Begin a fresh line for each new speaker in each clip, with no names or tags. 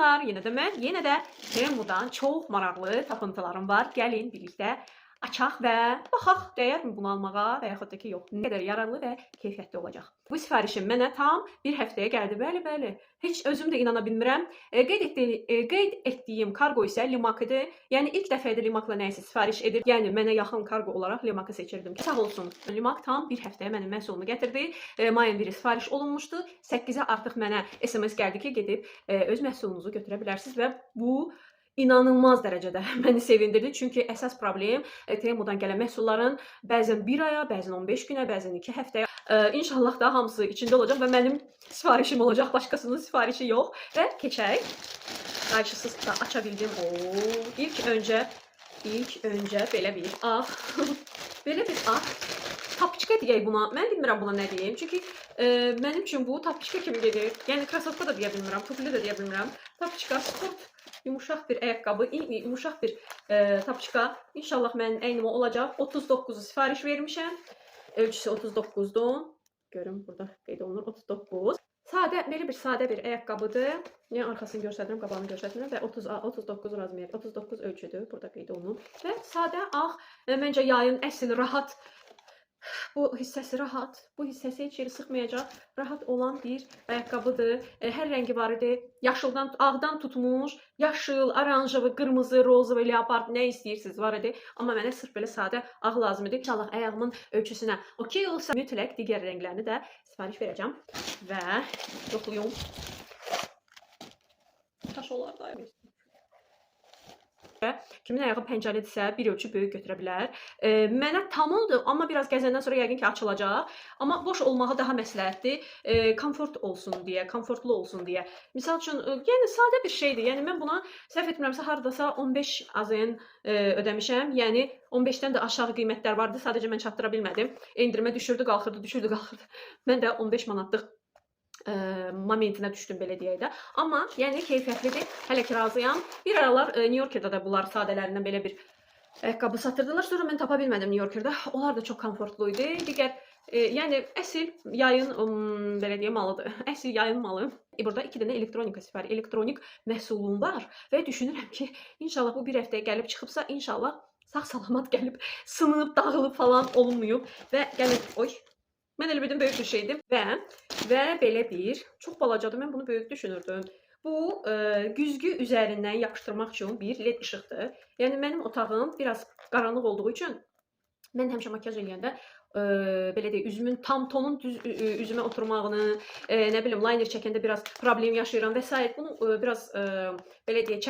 Salamlar, yenə də Temudan çox maraqlı tapıntılarım var. Gəlin birlikdə açaq və baxaq, dəyərmi bunu almağa və yaxud da ki, yox, nə qədər yararlı və keyfiyyətli olacaq. Bu sifarişim mənə tam bir həftəyə gəldi. Bəli. Heç özüm də inana bilmirəm. Qeyd etdiyim kargo isə Limak idi. Yəni ilk dəfə idi Limakla nəyisə sifariş edir. Yəni mənə yaxın kargo olaraq Limakı seçirdim. Sağ olsun. Limak tam bir həftəyə mənim məhsulunu gətirdi. Mayın 1-i sifariş olunmuşdu. 8-ə artıq mənə SMS gəldi ki, gedib öz məhsulunuzu götürə bilərsiniz və bu inanılmaz dərəcədə məni sevindirdi. Çünki əsas problem Temudan gələn məhsulların bəzən 1 aya, bəzən 15 günə, bəzən 2 həftəyə, inşallah da hamısı içində olacaq və mənim sifarişim olacaq, başqasının sifarişi yox. Və keçək. Qarşısız da aça bildim. İlk öncə belə bir belə bir tapçıqa deyək buna. Mən bilmirəm buna nə deyim. Çünki mənim üçün bu tapçıqa kimi gedir. Yəni krasovka da deyə bilmirəm, tufli də deyə bilmirəm. Tapçıqa, sport, yumuşaq bir ayaqqabı, yumuşaq bir tapçıqa. İnşallah mənim əynimə olacaq. 39'u sifariş vermişəm. Ölçüsü 39'dur. Görün burada qeyd olunur 39. Sadə, belə bir sadə bir ayaqqabıdır. Yəni arxasını göstərirəm, qabağını göstərirəm və 39 razmer, 39 ölçüdür. Burada qeyd olunur. Və sadə, ağ, məncə yayın əsl rahat. Bu hissəsi rahat, bu hissəsi heç yeri sıxmayacaq, rahat olan bir ayaqqabıdır. Hər rəngi var idi. Yaşıldan, ağdan tutmuş, yaşıl, oranjılı, qırmızı, roza və leopard nə istəyirsiniz var idi. Amma mənə sırf belə sadə ağ lazım idi. İnşallah ayağımın ölçüsünə okey olsa mütləq digər rənglərini də sifariş verəcəm. Və yoxluyum. Taş olar da. Kimin ayağı pəncəlidirsə bir ölçü böyük götürə bilər. Mənə tam oldu, amma biraz gəzəndən sonra yəqin ki açılacaq. Amma boş olmağı daha məsləhətdir. Komfort olsun deyə, komfortlu olsun deyə. Misal üçün, yəni sadə bir şeydir. Yəni mən buna səhv etmirəmsə hardasa 15 AZN ödəmişəm. Yəni 15-dən də aşağı qiymətlər vardı. Sadəcə mən çatdıra bilmədim. Endirimə düşürdü, qalxırdı, düşürdü, qalxırdı. Mən də 15 manatlıq momentinə düşdüm belə deyək də. Amma yəni keyfiyyətlidir. Hələ ki razıyam. Bir aralar New York'da da bunlar sadələrindən belə bir ayaqqabı satırdılar. Sonra mən tapa bilmədim New York'da. Onlar da çox komfortlu idi. Digər yəni əsl yayın belə deyim malıdır. Əsl yayın malı. Burada 2 dənə elektronik məhsulum var və düşünürəm ki, inşallah bu bir həftəyə gəlib çıxıbsa, inşallah sağ-salamat gəlib, sınıb, dağılıb falan olunmayıb və gəlib, mən elə bildim böyük bir şeydir və belə bir, çox balacadır, mən bunu böyük düşünürdüm. Bu güzgü üzərindən yapışdırmaq üçün bir led işıqdır. Yəni mənim otağım biraz qaranlıq olduğu üçün mən həmişə makyaj eləyəndə belə deyək, üzümün tam tonun düz üzümə oturmağını, nə bilim, liner çəkəndə biraz problem yaşayıram və s. Bunu biraz belə deyək,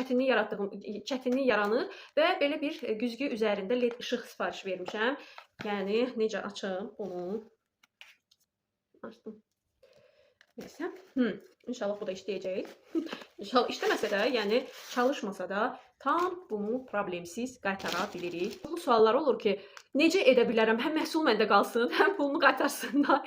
çətinlik yaranır və belə bir güzgü üzərində led işıq sifariş vermişəm. Yəni necə açım onu? Açdım. Neyse. İnşallah bu da işləyəcək. İnşallah işləməsə də, yəni çalışmasa da tam bunu problemsiz qaytara bilirik. Bu suallar olur ki, necə edə bilərəm? Həm məhsul məndə qalsın, həm pulunu qaytarsınlar.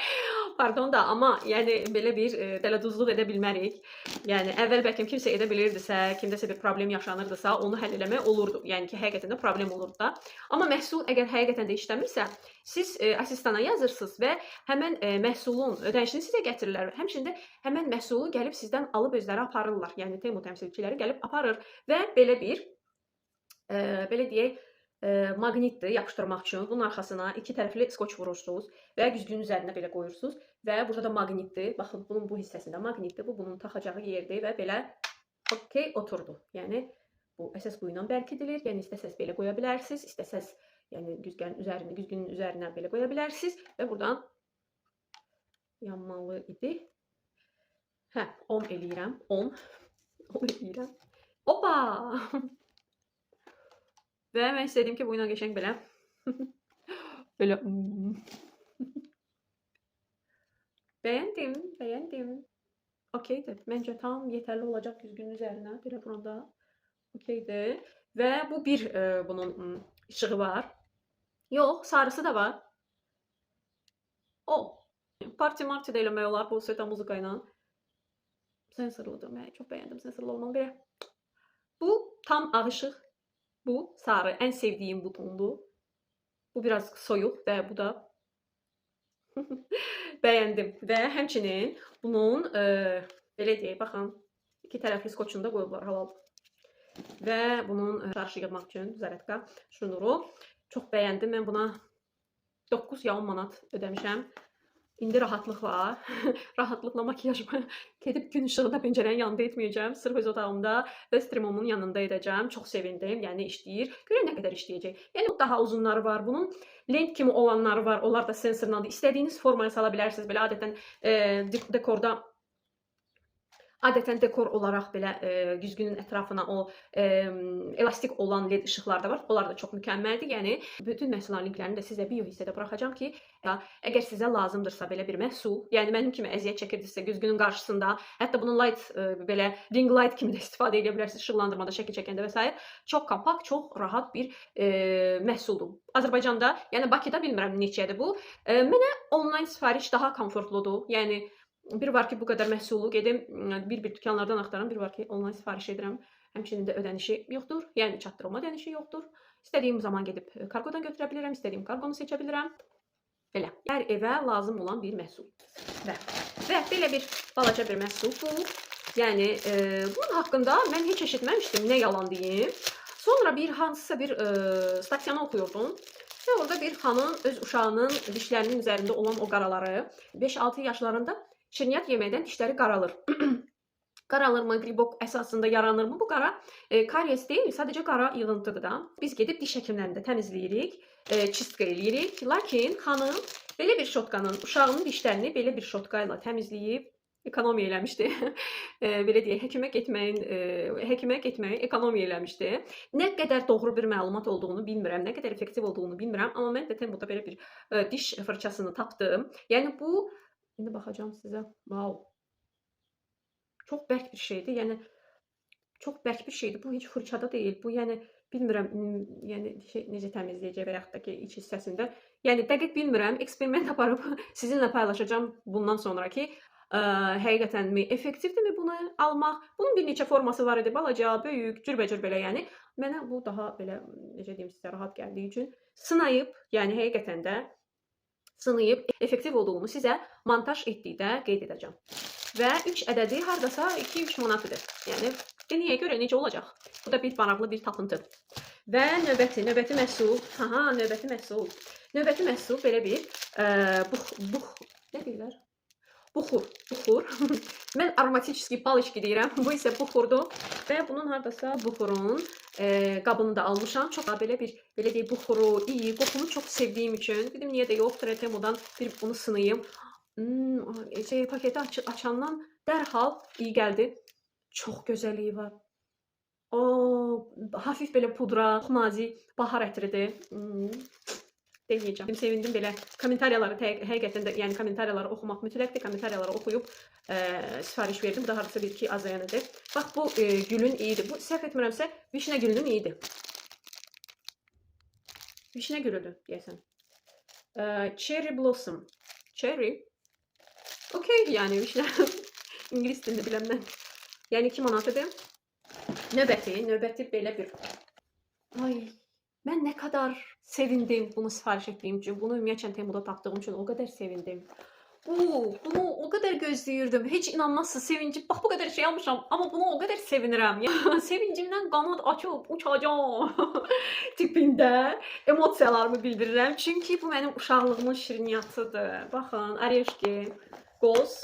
Pardon da, amma yəni belə bir dələduzluq edə bilmərik. Yəni əvvəl bəlkə kimsə edə bilirdisə, kimdəsə bir problem yaşanırdısa, onu həll eləmək olurdu. Yəni ki, həqiqətən də problem olurdu da. Amma məhsul əgər həqiqətən də işləmirsə, siz asistana yazırsınız və həmən məhsulun ödənişini sizə gətirirlər. Həmçində həmən məhsulu gəlib sizdən alıb özləri aparırlar. Yəni Temu təmsilçiləri gəlib aparır və belə bir belə deyək, maqnitdir yapışdırmaq üçün. Bunun arxasına 2 tərəfli skoç vurursunuz və güzgünün üzərinə belə qoyursunuz və burada da maqnitdir. Baxın, bunun bu hissəsində maqnitdir. Bu bunun taxacağı yerdir və belə okey oturdu. Yəni bu əsas bu ilə bərkidilir. Yəni istəsəz belə qoya bilərsiniz, istəsəz yəni güzgünün üzərinə belə qoya bilərsiniz və buradan yanmalı idi. 10 eləyirəm. 10 eləyirəm. Hoppa! Və mən istədim ki, bu ilə geçən belə belə bəyəndim. Okeydir. Məncə tam yetərli olacaq güzgünün üzərinə. Belə burada okeydir. Və bu bir bunun işığı var. Yox, sarısı da var. Parti-marti də eləmək olar bu seta muzika ilə. Sensorludur. Mən çox bəyəndim sensorlu olmanı belə. Bu tam ağ işıq. Bu sarı. Ən sevdiyim bu tondur. Bu biraz soyuq və bu da bəyəndim. Və həmçinin bunun belə deyək, baxın. İki tərəfli skoçunu da qoyublar halal. Və bunun qarşı yığmaq üçün zaretka şnuru. Çox bəyəndim. Mən buna 9 ya 10 manat ödəmişəm. İndi rahatlıq var. Rahatlıqla makiyajımı gedib gün işığında pəncərənin yanında etməyəcəm. Sırf öz otağımda və streamumun yanında edəcəm. Çox sevindim. Yəni işləyir. Görək nə qədər işləyəcək. Yəni daha uzunları var. Bunun lent kimi olanları var. Onlar da sensorla istədiyiniz formaya sala bilərsiniz. Belə adətən dekor olaraq belə güzgünün ətrafına o elastik olan led işıqlar da var. Onlar da çox mükəmməldir. Yəni bütün məhsulların linklərini də sizə bio hissədə buraxacağam ki, əgər sizə lazımdırsa belə bir məhsul, yəni mənim kimi əziyyət çəkirdisə güzgünün qarşısında, hətta bunun light belə ring light kimi də istifadə edə bilərsiniz işıqlandırmada, şəkil çəkəndə və s. Çox kompakt, çox rahat bir məhsuldur. Azərbaycanda, yəni Bakıda bilmirəm neçədir bu. Mənə onlayn sifariş daha komfortludur. Yəni bir var ki, bu qədər məhsulu gedim bir dükanlardan axtaram, bir var ki, onlayn sifariş edirəm. Həmçinin də ödənişi yoxdur, yəni çatdırılma ödənişi yoxdur. İstədiyim zaman gedib kargodan götürə bilirəm, istədiyim kargonu seçə bilirəm. Belə, hər evə lazım olan bir məhsul. Və belə bir balaca bir məhsul bu. Yəni, bunun haqqında mən heç eşitməmişdim, nə yalan deyim. Sonra bir hansısa bir statiyanı oxuyurdum. Və orada bir xanım öz uşağının dişlərinin üzərində olan o qaraları 5-6 yaşlarında şirniyyat yeməkdən dişləri qaralır. Qaralırmı, qribok əsasında yaranırmı bu qara? Karies deyil, sadəcə qara yığıntıdır da. Biz gedib diş həkimlərində təmizləyirik, çistka eləyirik. Lakin xanım belə bir şotkanın, uşağının dişlərini belə bir şotka ilə təmizləyib, ekonomiya eləmişdi. Belə deyək, həkimə getməyi ekonomiya eləmişdi. Nə qədər doğru bir məlumat olduğunu bilmirəm, nə qədər effektiv olduğunu bilmirəm. Amma mən də Temuda belə bir diş fırçasını tapdım. Yəni bu, indi baxacağım sizə. Wow. Çox bərk bir şeydir. Yəni çox bərk bir şeydir. Bu heç fırçada deyil. Bu yəni bilmirəm, yəni necə təmizləyəcək və yaxud da ki, iç hissəsində. Yəni dəqiq bilmirəm. Eksperiment aparıb sizinlə paylaşacağım bundan sonraki. Həqiqətənmi, effektivdirmi bunu almaq? Bunun bir neçə forması var idi. Balaca, böyük, cürbəcür belə yəni. Mənə bu daha belə, necə deyim sizə, rahat gəldiyi üçün sınayıb, yəni həqiqətən də sınayıb, effektiv olduğunu sizə montaj etdikdə qeyd edəcəm. Və 3 ədədi hardasa 2-3 manatıdır. Yəni, deməyə görə necə olacaq? Bu da bir maraqlı bir tapıntı. Və növbəti məhsul, növbəti məhsul belə bir nə deyirlər? Buxur. Mən aromatический paliçki deyirəm. Bu isə buxurdur. Və bunun hardasa buxurun qabını da almışam. Çox belə bir, belə deyək, buxuru, iyi, qoxunu çox sevdiyim üçün. Dedim, niyə də yox, Temudan bir bunu sınayım. Paketi açandan dərhal iyi gəldi. Çox gözəlliyi var. Hafif belə pudra, çox nazik, bahar ətridir. Denəyəcəm. Sevindim belə kommentariyaları həqiqətən də, yəni kommentariyaları oxumaq mütləqdir. Kommentariyaları oxuyub sifariş verdim. Bu da hardasa 1-2 azayanadır. Bax, bu gülün iyidir. Bu, səhv etmirəmsə, vişnə gülünün iyidir. Vişnə gülüdür, deyəsən. Cherry blossom. Cherry. Okey, yəni vişnə. İngilis dilini biləmdən. Yəni 2 manatıdır. Növbəti belə bir... Ay... Mən nə qədər sevindim bunu sifariş etdiyim üçün, bunu ümumiyyətlə Temuda tapdığım üçün o qədər sevindim. Bunu o qədər gözləyirdim. Heç inanmazsınız, sevincim. Bax, bu qədər şey almışam, amma bunu o qədər sevinirəm. Sevincimdən qanad açıb uçacağım tipində emosiyalarımı bildirirəm. Çünki bu mənim uşaqlığımın şirniyyatıdır. Baxın, areşki, qoz,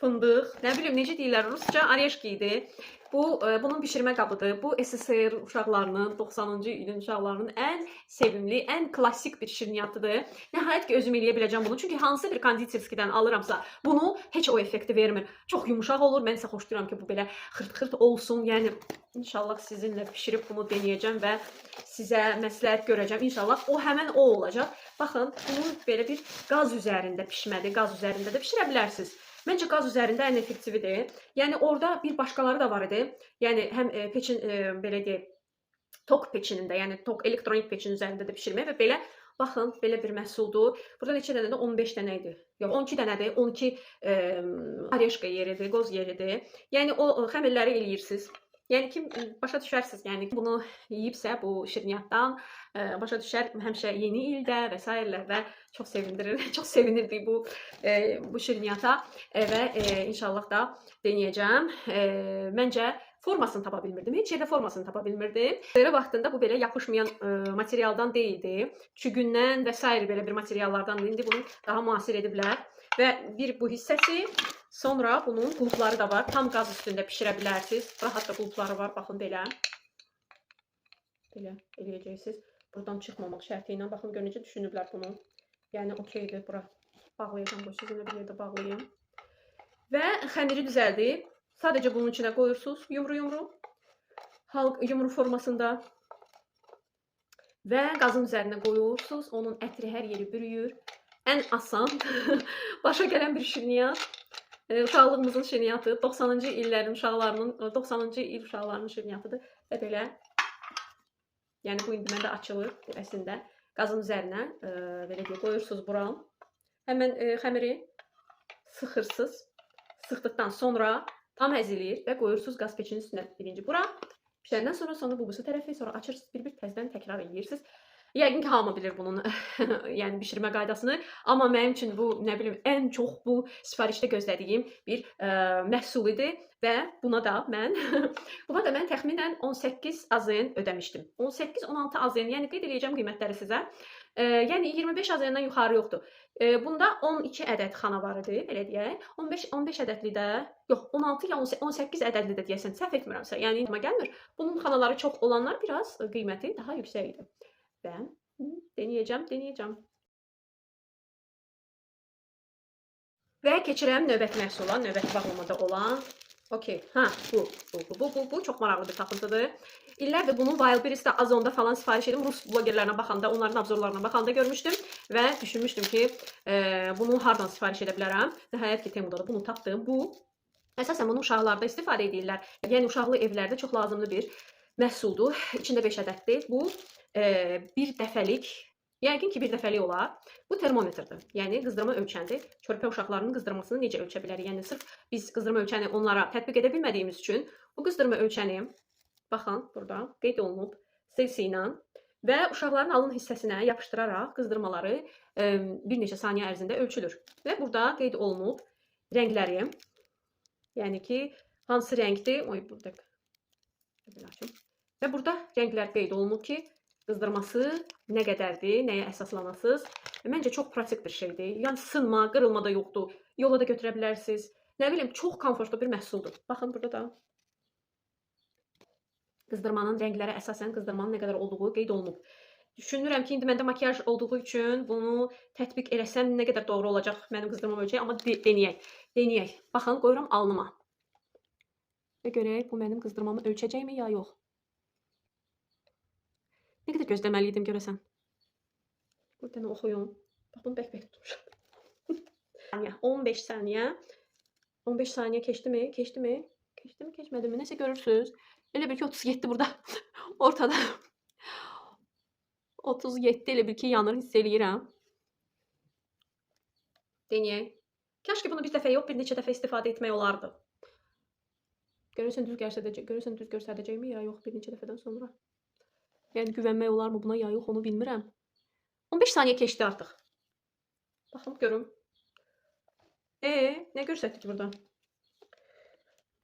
fındıq, nə bilim, necə deyirlər, rusca areşki idi. Bunun bişirmə qabıdır. Bu SSR uşaqlarının, 90-cı ilin uşaqlarının ən sevimli, ən klassik bir şirniyyatıdır. Nəhayət ki, özüm eləyə biləcəm bunu. Çünki hansı bir konditorskidən alıramsa, bunu heç o effekti vermir. Çox yumuşaq olur. Mən isə xoşlayıram ki, bu belə xırt-xırt olsun. Yəni, inşallah sizinlə pişirib bunu denəyəcəm və sizə məsləhət görəcəm. İnşallah o həmən o olacaq. Baxın, bunu belə bir qaz üzərində pişmədir. Qaz üzərində də pişirə bilərsiniz. Məncə qaz üzərində ən effektividir. Yəni orada bir başqaları da var idi. Yəni həm peçin, belə deyək, tok peçinində, yəni tok elektronik peçin üzərində də pişirmək və belə, baxın, belə bir məhsuldur. Burada neçə dənədir? 15 dənə idi. Yox, 12 dənədir. 12 areşka yeridir, qoz yeridir. Yəni o xəmirləri eləyirsiniz. Yəni ki, başa düşərsiniz. Yəni bunu yeyibsə bu şirniyyatdan, başa düşər həmişə yeni ildə və sairələrdə çox sevindirir. Çox sevinirdik bu şirniyyata və inşallah da denəyəcəm. Məncə formasını tapa bilmirdim. Heç yerdə formasını tapa bilmirdim. Belə vaxtında bu belə yapışmayan materialdan deyildi. Çügündən və sair belə bir materiallardan. İndi bunu daha müasir ediblər. Və bir bu hissəsi, sonra bunun qulpları da var. Tam qaz üstündə bişirə bilərsiniz. Rahat da qulpları var. Baxın belə. Belə eləyəcəksiniz. Buradan çıxmamaq şərti ilə. Baxın gör necə düşünüblər bunu. Yəni okeydir bura. Bağlayacağım bu sizinlə bir yerdə bağlayayım. Və xəmiri düzəldib. Sadəcə bunun içinə qoyursunuz yumru-yumru. Yumru formasında. Və qazın üzərinə qoyursunuz. Onun ətri hər yeri bürüyür. Ən asan, başa gələn bir şirniyyat. Uşaqlığımızın şirniyyatı. 90-cı illərin uşaqlarının, 90-cı il uşaqlarının şirniyyatıdır. Və belə. Yəni bu indi məndə açılır bu əslində. Qazın üzərinə belə deyə qoyursunuz bura. Həmən xəmiri sıxırsınız. Sıxdıqdan sonra tam əzilir və qoyursunuz qaz peçinin üstünə birinci bura. Pişəndən sonra bu tərəfi, sonra açırsınız, bir təzədən təkrar edirsiniz. Yəqin ki, hamı bilir bunun yəni bişirmə qaydasını. Amma mənim üçün bu, nə bilim, ən çox bu sifarişdə gözlədiyim bir məhsul idi. Və buna da mən təxminən 18 AZN ödəmişdim. 18-16 AZN, yəni qeyd edəcəm qiymətləri sizə. Yəni 25 AZN-dən yuxarı yoxdur. Bunda 12 ədəd xana var idi, elə deyək. 15 ədədli də, yox 16 ya 18 ədədli də deyəsən, səhv etmirəmsə. Yəni inanma gəlmir. Bunun xanaları çox olanlar biraz qiyməti daha yüksək idi. Və denəyəcəm. Və keçirəm növbəti məhsula, növbəti bağlamada olan. Okey, bu çox maraqlı bir tapıntıdır. İllərdir bunu Wildberries'də, Ozonda falan sifariş edim. Rus blogerlərinə baxanda, onların obzorlarına baxanda görmüşdüm və düşünmüşdüm ki, bunu hardan sifariş edə bilərəm. Nəhayət ki, Temu'da da bunu tapdım. Bu, əsasən bunu uşaqlarda istifadə edirlər. Yəni uşaqlı evlərdə çox lazımlı bir məhsuldur. İçində 5 ədəddir. Bu, bir dəfəlik, yəqin ki, bir dəfəlik olar. Bu termometrdir. Yəni, qızdırma ölçəndir. Körpə uşaqlarının qızdırmasını necə ölçə bilərik? Yəni, sırf biz qızdırma ölçəni onlara tətbiq edə bilmədiyimiz üçün bu qızdırma ölçəni, baxın, burada qeyd olunub Celsius ilə və uşaqların alın hissəsinə yapışdıraraq qızdırmaları bir neçə saniyə ərzində ölçülür. Və burada qeyd olunub rəngləri, yəni ki, hansı rəngdir? Oy, burada. Və burada rənglər qeyd olunub ki, qızdırması nə qədərdir, nəyə əsaslanasınız. Məncə çox pratik bir şeydir. Yəni sınma, qırılma da yoxdur. Yola da götürə bilərsiniz. Nə bilim, çox komfortlu bir məhsuldur. Baxın, burada da qızdırmanın rəngləri əsasən qızdırmanın nə qədər olduğu qeyd olunub. Düşünürəm ki, indi məndə makyaj olduğu üçün bunu tətbiq eləsəm nə qədər doğru olacaq mənim qızdırmam ölçək, amma denəyək. Baxın, qoyuram alnıma. Və görək, bu mənim qızdırmamı ölçəcəkmi ya yox? Nə qədər gözləməliydim görəsən? Buradan oxuyun. Bax, bunu bək tutmuşam. 15 saniyə. 15 saniyə keçdimi? Keçmədimi? Nəsə görürsünüz. Elə bil ki, 37 burada. Ortada. 37 elə bil ki, yanır, hiss eləyirəm. Denəyək. Kaş ki, bunu bir dəfə yox, bir neçə dəfə istifadə etmək olardı. Görürsən düz göstərəcəkmi ya yox, bir neçə dəfədən sonra? Yəni güvənmək olar mı buna ya yox, onu bilmirəm. 15 saniyə keçdi artıq. Baxın, görüm. Nə görsətdik burada?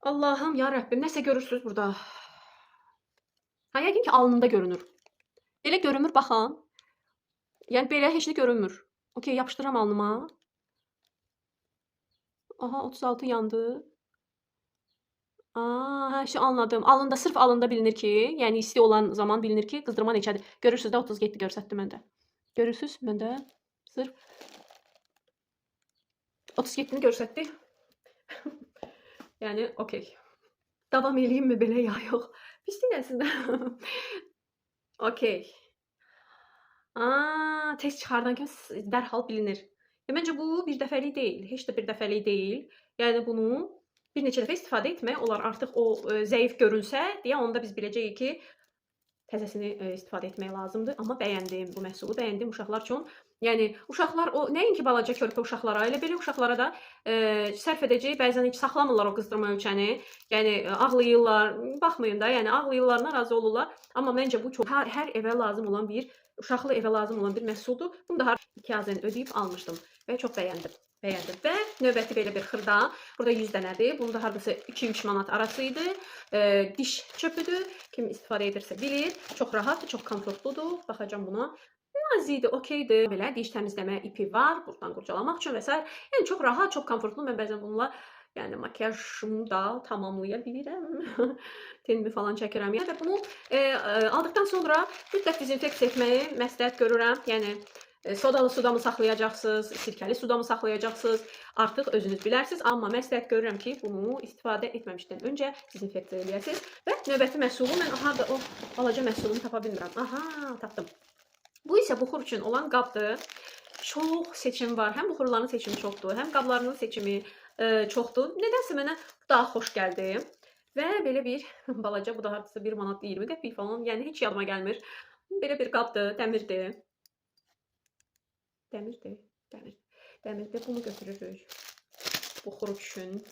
Allahım, ya Rəbbim, nəsə görürsünüz burada. Yəqin ki, alnında görünür. Elə görünmür, baxın. Yəni belə heç nə görünmür. Okey, yapışdıram alnıma. Aha, 36 yandı. Hər şey anladım. Alında, sırf alında bilinir ki, yəni isti olan zaman bilinir ki, qızdırma neçədir. Görürsünüz də 37 görsətdi məndə. Görürsünüz məndə sırf 37-ni görsətdi. Yəni, okey. Davam eləyim mi belə ya yox? Pislik əslində. Okey. Test çıxardan kimi dərhal bilinir. Məncə bu bir dəfəlik deyil. Heç də bir dəfəlik deyil. Yəni bunu bir neçə dəfə istifadə etmək olar. Artıq o zəif görünsə deyə onda biz biləcəyik ki, təzəsini istifadə etmək lazımdır. Amma bəyəndim bu məhsulu, bəyəndim uşaqlar üçün. Yəni uşaqlar o nəinki balaca körpə uşaqlara, elə belə uşaqlara da sərf edəcək. Bəzən heç saxlamırlar o qızdırma ölçəni. Yəni ağlayırlar, baxmayın da, yəni ağlayırlar, narazı olurlar. Amma məncə bu çox hər evə lazım olan bir uşaqlı evə lazım olan bir məhsuldur. Bunu da 2 azən ödəyib almışdım və çox bəyəndim. Bəyəndim. Və növbəti belə bir xırda. Burada 100 dənədir. Bunda hardasa 2-3 manat arası idi. Diş çöpüdür. Kim istifadə edirsə bilir. Çox rahatdır, çox komfortludur. Baxacağam buna. Nazikdir, okeydir. Belə diş təmizləmə ipi var. Buradan qurcalamaq üçün və s. Yəni çox rahat, çox komfortlu. Mən bəzən bununla yəni makiyajımı da tamamlaya bilirəm. Tenimi falan çəkirəm. Yəni bunu aldıqdan sonra mütləq dezinfeksiya etməyi məsləhət görürəm. Yəni sodalı suda mı saxlayacaqsınız, sirkəli suda mı saxlayacaqsınız? Artıq özünüz bilərsiniz. Amma məsləhət görürəm ki, bunu istifadə etməmişdən öncə dezinfeksiya edəsiniz. Və növbəti məhsulu mən harda o balaca məhsulumu tapa bilmirəm. Aha, tapdım. Bu isə buxur üçün olan qabdır. Çox seçim var. Həm buxurların seçimi çoxdur, həm qablarının seçimi çoxdur. Nədənsə mənə daha xoş gəldi. Və belə bir balaca, bu da hardasa 1 manat 20 qəpik falan. Yəni heç yadıma gəlmir. Belə bir qabdır, dəmirdir. Dəmirdir. Bunu götürürük. Buxur üçün.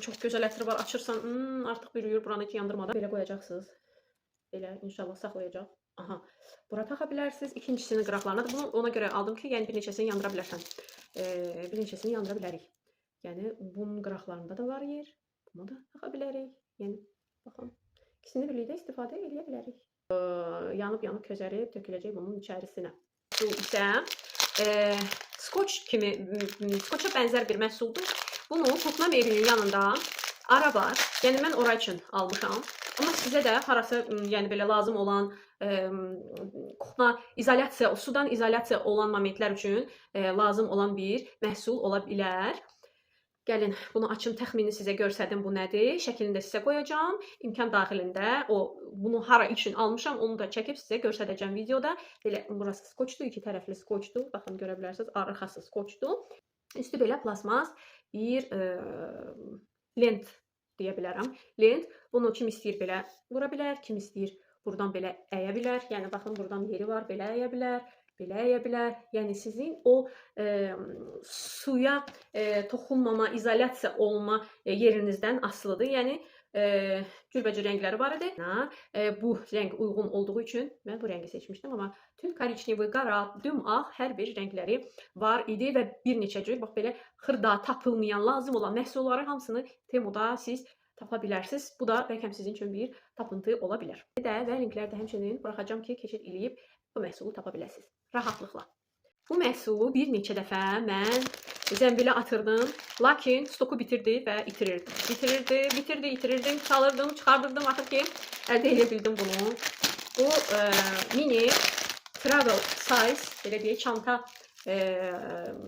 Çox gözəl ətri var. Açırsan, artıq bürüyür. Buranı heç yandırmadan belə qoyacaqsınız. Belə inşallah saxlayacaq. Aha. Bura taxa bilərsiniz. İkincisinin qıraqlarına da bunu ona görə aldım ki, yəni bir neçəsini yandıra bilərsən. Bir neçəsini yandıra bilərik. Yəni bunun qıraqlarında da var yer. Bunu da taxa bilərik. Yəni baxın. İkisini birlikdə istifadə edə bilərik. Yanıb közərib töküləcək bunun içərisinə. Bu isə skoça bənzər bir məhsuldur. Bunu toxuna merinin yanında ara var. Yəni mən ora üçün almışam. Amma sizə də harasa yəni belə lazım olan toxuna izolyasiya, sudan izolyasiya olan momentlər üçün lazım olan bir məhsul ola bilər. Gəlin, bunu açım, təxmini sizə göstərdim bu nədir. Şəklini də sizə qoyacağam. İmkan daxilində bunu hara üçün almışam, onu da çəkib sizə göstərəcəm videoda. Belə burası skoçdur, iki tərəfli skoçdur. Baxın, görə bilərsiniz, arxası skoçdur. Üstü belə plasmas bir lent deyə bilərəm. Lent, bunu kim istəyir belə vura bilər, kim istəyir buradan belə əyə bilər. Yəni baxın, buradan yeri var, belə əyə bilər. Belə əyə bilər. Yəni sizin o suya toxunmama, izolyasiya olma yerinizdən asılıdır. Yəni cürbəcür rəngləri var idi. Bu rəng uyğun olduğu üçün mən bu rəngi seçmişdim. Amma tüm korичневый, qara, dümağ hər bir rəngləri var idi və bir neçə cür bax belə xırda tapılmayan, lazım olan məhsulları hamısını Temuda siz tapa bilərsiniz. Bu da bəlkə sizin üçün bir tapıntı ola bilər. Və linkləri də həmçinin buraxacağam ki, keçid eləyib bu məhsulu tapa biləsiniz. Rahatlıqla. Bu məhsulu bir neçə dəfə mən zəmbilə atırdım. Lakin stoku bitirdi və itirirdim. İtirirdim, çalırdım, çıxardırdım. Axır ki, əldə edə bildim bunu. Bu mini travel size, belə deyək, çanta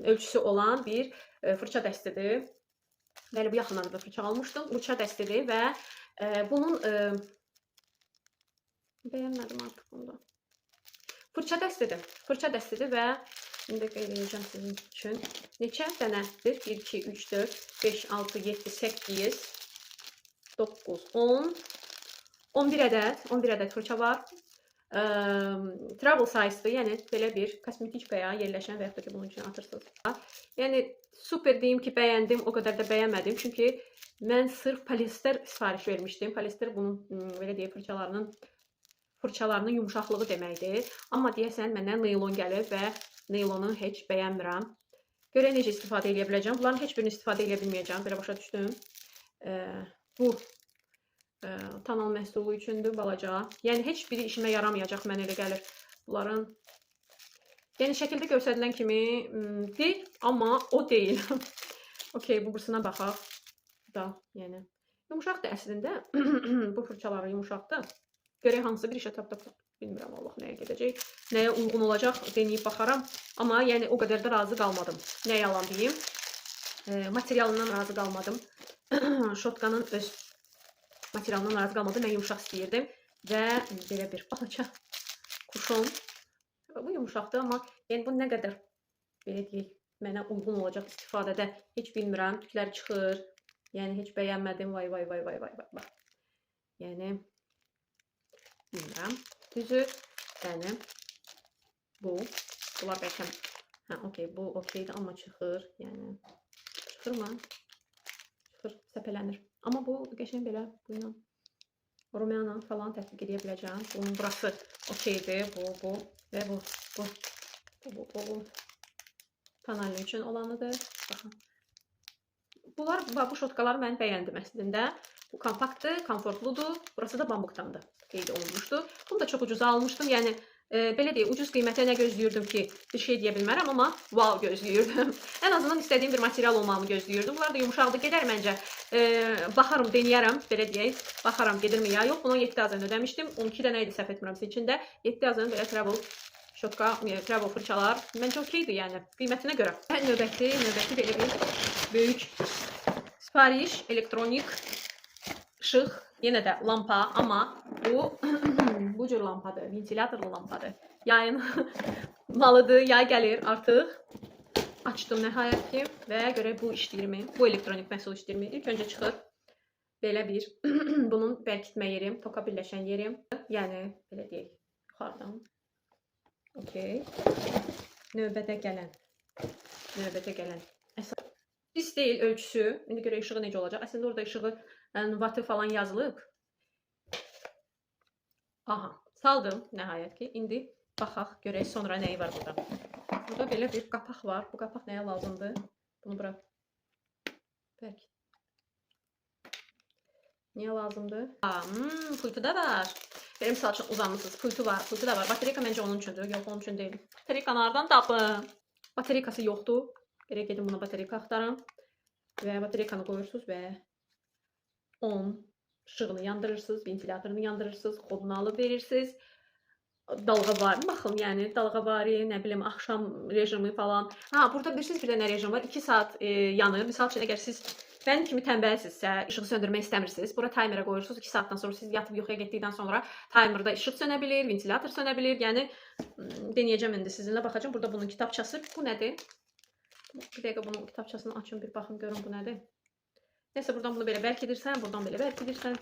ölçüsü olan bir fırça dəstidir. Bəli, bu yaxınlarda da fırça almışdım. Fırça dəstidir və bunun bəyənmədim artıq bunda. Fırça dəstidir və indi qeyd edəcəm sizin üçün. Neçə dənədir? 1, 2, 3, 4, 5, 6, 7, 8, 9, 10, 11 ədəd fırça var. Travel size-dır, yəni belə bir kosmetikaya yerləşən və yaxud da ki, bunun üçün atırsınız. Yəni super deyim ki, bəyəndim, o qədər də bəyənmədim. Çünki mən sırf polyester sifariş vermişdim. Polyester bunun belə deyək fırçalarının yumuşaqlığı deməkdir. Amma deyəsən məndən naylon gəlir və naylonu heç bəyənmirəm. Görə necə istifadə edə biləcəm? Bunların heç birini istifadə edə bilməyəcəm. Belə başa düşdüm. Bu tonal məhsulu üçündür, balaca. Yəni heç biri işimə yaramayacaq, mənə elə gəlir. Bunların yəni şəkildə göstərilən kimidir, amma o deyil. Okey, bu bursuna baxaq. Da, yəni yumuşaqdır əslində. Bu fırçaları yumuşaqdır. Görək hansı bir işə tap. Bilmirəm, Allah nəyə gedəcək. Nəyə uyğun olacaq, denəyib baxaram. Amma yəni o qədər də razı qalmadım. Nə yalan deyim. Materialından razı qalmadım. Şotkanın öz materialından razı qalmadım. Mən yumuşaq istəyirdim. Və belə bir balaca kuşon. Bu yumuşaqdır, amma yəni bu nə qədər belə deyək, mənə uyğun olacaq istifadədə heç bilmirəm. Tüklər çıxır. Yəni heç bəyənmədim. Vay. Yəni bilmirəm. Düzür. Yəni bu. Bunlar bəlkə hə, okey, bu okeydir, amma çıxır. Yəni çıxırmı? Çıxır, səpələnir. Amma bu qəşəng belə bu ilə rumiana falan tətbiq edə biləcəm. Bunun burası okeydir. Bu və bu tonalli üçün olanıdır. Baxın. Bunlar, bu şotkaları mən bəyəndim əslində. Bu kompaktdır, komfortludur. Burası da bambukdandır. Qeyd olunmuşdu. Bunu da çox ucuza almışdım. Yəni belə deyək, ucuz qiymətə nə gözləyirdim ki, bir şey deyə bilmərəm, amma wow gözləyirdim. Ən azından istədiyim bir material olmağını gözləyirdim. Bunlar da yumuşaqdır, gedər məncə. Baxarım, denəyərəm, belə deyək. Baxaram, gedirmi ya? Yox, bunu 7 azən ödəmişdim. 12 də nə idi səhv etmirəmsə içində. 7 azən belə travel şotka, travel fırçalar. Məncə okeydir, yəni qiymətinə görə. Növbəti belə bir böyük sifariş, elektronik işıq, yenə də lampa, amma bu cür lampadır, ventilatorlu lampadır. Yayın malıdır, yay gəlir artıq. Açdım nəhayət ki və görək bu işləyirmi, bu elektronik məhsul işləyirmi. İlk öncə çıxır belə bir, bunun bərkitmə yeri, toka birləşən yeri, yəni belə deyək, yuxarıdan. Okey. Növbətə gələn. Pis deyil ölçüsü. İndi görək işığı necə olacaq. Əslində orada işığı vatı falan yazılıb. Aha, saldım nəhayət ki. İndi baxaq, görək sonra nəyi var burada. Burada belə bir qapaq var. Bu qapaq nəyə lazımdır? Bunu bura bərk. Niyə lazımdır? Pultu da var. Benim misal üçün uzanmışsınız. Pultu da var. Baterika məncə onun üçündür. Yox, onun üçün deyil. Baterika nardan tapın. Baterikası yoxdur. Gerek gedim buna baterika axtarım. Və baterikanı qoyursunuz və 10 işığını yandırırsınız, ventilatorunu yandırırsınız, kodunu alıb verirsiniz. Dalğa var, baxın, yəni dalğa var, nə bilim, axşam rejimi falan. Ha, burada bilirsiniz bir də nə rejim var? 2 saat yanır. Misal üçün, əgər siz mənim kimi tənbəlsinizsə, işığı söndürmək istəmirsiniz, bura timerə qoyursunuz. 2 saatdan sonra siz yatıb yuxuya getdikdən sonra timerda işıq sönə bilir, ventilator sönə bilir. Yəni denəyəcəm indi sizinlə, baxacağım. Burada bunun kitabçası. Bu nədir? Bir dəqiqə bunun kitabçasını açın, bir baxın, görün bu nədir. Neyse, buradan bunu belə bərkidirsən, buradan belə bərkidirsən.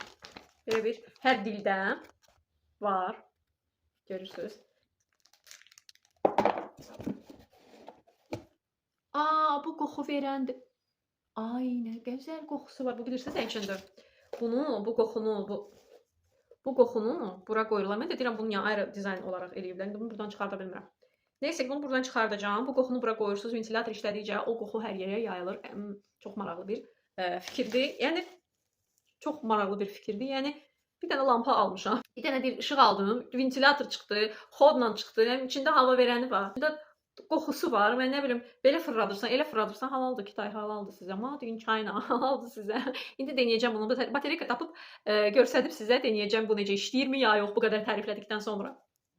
Belə bir hər dildə var. Görürsünüz. Bu qoxu verəndir. Ay, nə gözəl qoxusu var. Bu bilirsiniz nə üçündür? Bu qoxunu bura qoyurlar. Mən də deyirəm, bunu ayrı dizayn olaraq eləyiblər. Bunu buradan çıxarda bilmirəm. Neyse, bunu buradan çıxardacağım. Bu qoxunu bura qoyursunuz. Ventilator işlədikcə o qoxu hər yerə yayılır. Çox maraqlı bir fikirdir. Yəni çox maraqlı bir fikirdir. Yəni bir dənə lampa almışam. Bir dənə bir işıq aldım. Ventilator çıxdı, xodla çıxdı. Yəni içində hava verəni var. İçində qoxusu var. Mən nə bilim, belə fırladırsan, elə fırladırsan halaldır ki, tay halaldır sizə. Madin çayna halaldır sizə. İndi denəyəcəm bunu. Baterika tapıb göstərib sizə denəyəcəm bu necə işləyirmi ya yox bu qədər təriflədikdən sonra.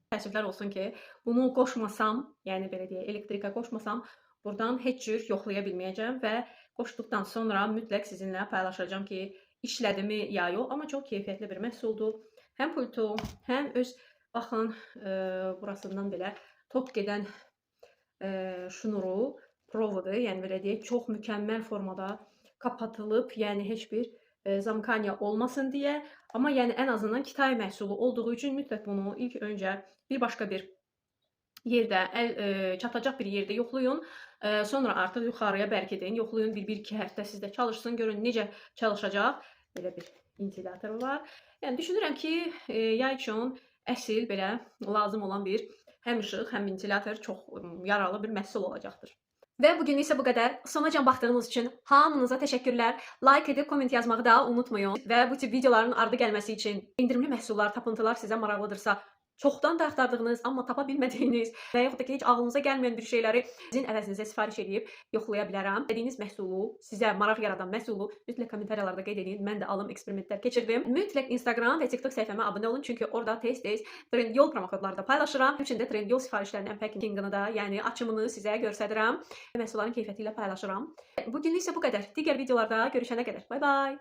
Təəssüflər olsun ki, bunu qoşmasam, yəni belə deyək, elektrikə qoşmasam, buradan heç cür yoxlaya bilməyəcəm və qoşduqdan sonra mütləq sizinlə paylaşacağam ki, işlədimi ya yox, amma çox keyfiyyətli bir məhsuldur. Həm pultu, həm öz, baxın, burasından belə tok gedən şnuru, provodu, yəni belə deyək, çox mükəmməl formada kapatılıb, yəni heç bir zamkanya olmasın deyə. Amma yəni ən azından Kitay məhsulu olduğu üçün mütləq bunu ilk öncə bir başqa bir yerdə, çatacaq bir yerdə yoxlayın. Sonra artıq yuxarıya bərkidin, yoxlayın, 1-2 həftə sizdə çalışsın, görün necə çalışacaq. Belə bir ventilator var. Yəni düşünürəm ki, yay üçün əsl belə lazım olan bir həm işıq, həm ventilator çox yararlı bir məhsul olacaqdır. Və bugün isə bu qədər. Sonacan baxdığınız üçün hamınıza təşəkkürlər. Like edib komment yazmağı da unutmayın. Və bu tip videoların ardı gəlməsi üçün endirimli məhsullar, tapıntılar sizə maraqlıdırsa, çoxdan da axtardığınız, amma tapa bilmədiyiniz və yaxud da ki, heç ağlınıza gəlməyən bir şeyləri sizin əvəzinizə sifariş edib yoxlaya bilərəm. Dediyiniz məhsulu, sizə maraq yaradan məhsulu mütləq kommentariyalarda qeyd edin. Mən də alım, eksperimentlər keçirdim. Mütləq Instagram və TikTok səhifəmə abunə olun, çünki orada tez-tez Trendyol promokodları da paylaşıram. Həmçinin də Trendyol sifarişlərinin unpackingini da, yəni açımını sizə göstərirəm. Məhsulların keyfiyyəti ilə paylaşıram. Bugün isə bu qədər. Digər videolarda görüşənə qədər. Bay bay.